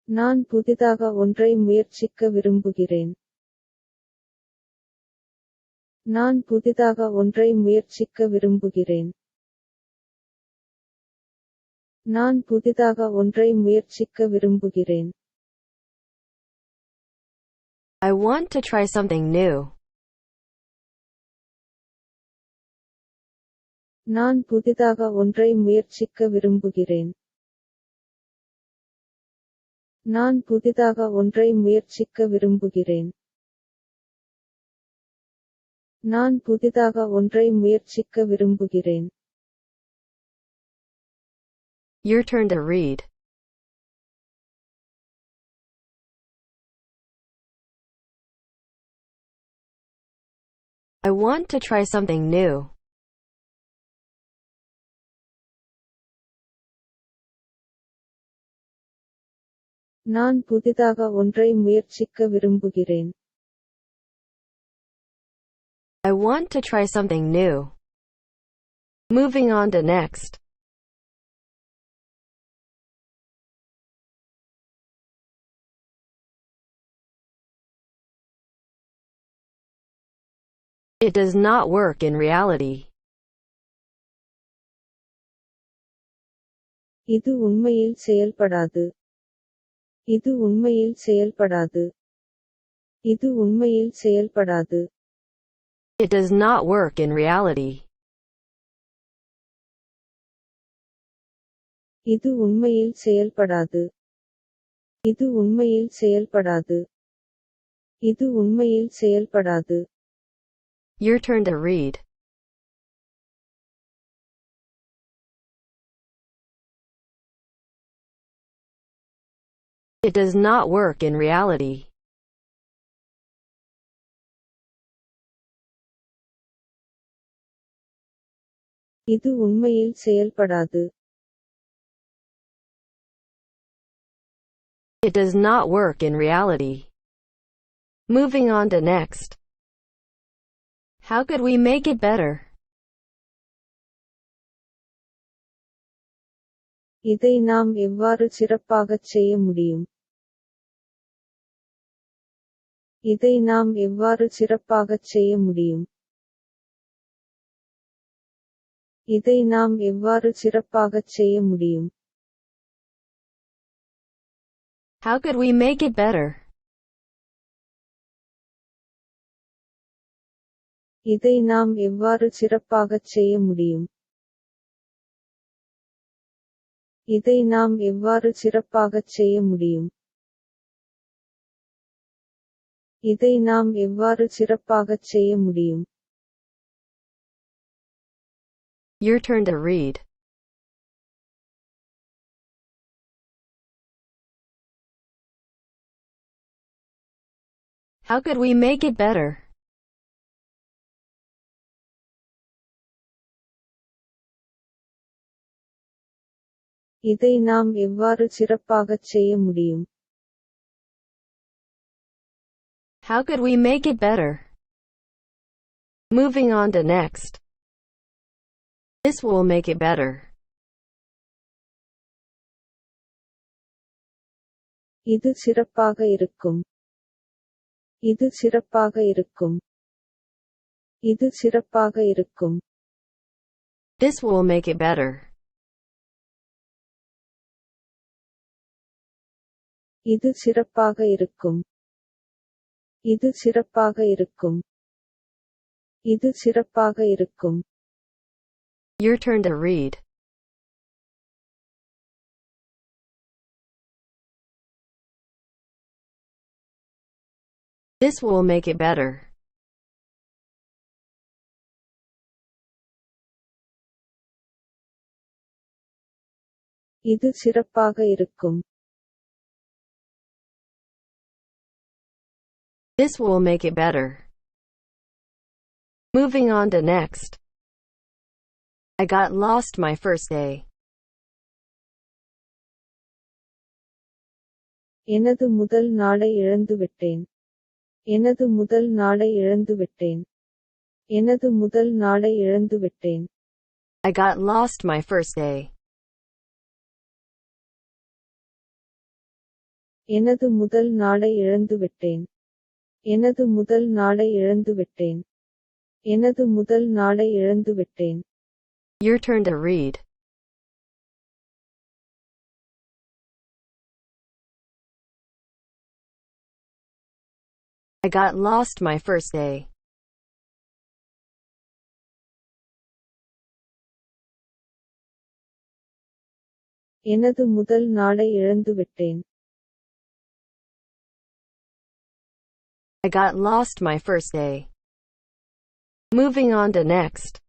நான் புதிதாக ஒன்றை முயற்சிக்க விரும்புகிறேன். நான் புதிதாக ஒன்றை முயற்சிக்க விரும்புகிறேன். நான் புதிதாக ஒன்றை முயற்சிக்க விரும்புகிறேன். I want to try something new. நான் புதிதாக ஒன்றை முயற்சிக்க விரும்புகிறேன். நான் புதிதாக ஒன்றை முயற்சிக்க விரும்புகிறேன். நான் புதிதாக ஒன்றை முயற்சிக்க விரும்புகிறேன். Your turn to read. I want to try something new. நான் புதிதாக ஒன்றை முயற்சிக்க விரும்புகிறேன். I want to try something new. Moving on to next. It does not work in reality. இது உண்மையில் செயல்படாது. இது உண்மையில் செயல்படாது. இது உண்மையில் செயல்படாது. It does not work in reality. இது உண்மையில் செயல்படாது. இது உண்மையில் செயல்படாது. இது உண்மையில் செயல்படாது. Your turn to read. It does not work in reality. இது உண்மையில் செயல்படாது. It does not work in reality. Moving on to next. How could we make it better? இதை நாம் எவ்வாறு சிறப்பாகச் செய்ய முடியும்? இதை நாம் எவ்வாறு சிறப்பாகச் செய்ய முடியும்? இதை நாம் எவ்வாறு சிறப்பாகச் செய்ய முடியும்? How could we make it better? இதை நாம் எவ்வாறு சிறப்பாகச் செய்ய முடியும்? இதை நாம் எவ்வாறு சிறப்பாகச் செய்ய முடியும்? இதை நாம் எவ்வாறு சிறப்பாகச் செய்ய முடியும்? Your turn to read. How could we make it better? இதை நாம் எவ்வாறு சிறப்பாகச் செய்ய முடியும்? How could we make it better? Moving on to next. This will make it better. இது சிறப்பாக இருக்கும். இது சிறப்பாக இருக்கும். இது சிறப்பாக இருக்கும். This will make it better. இது சிறப்பாக இருக்கும். இது சிறப்பாக இருக்கும். இது சிறப்பாக இருக்கும். Your turn to read. This will make it better. இது சிறப்பாக இருக்கும். This will make it better. Moving on to next. I got lost my first day. எனது முதல் நாளை இழந்துவிட்டேன். எனது முதல் நாளை இழந்துவிட்டேன். எனது முதல் நாளை இழந்துவிட்டேன். I got lost my first day. எனது முதல் நாளை இழந்துவிட்டேன். எனது முதல் நாளை இழந்துவிட்டேன். எனது முதல் நாளை இழந்துவிட்டேன். Your turn to read. I got lost my first day. எனது முதல் நாளை இழந்துவிட்டேன். I got lost my first day. Moving on to next.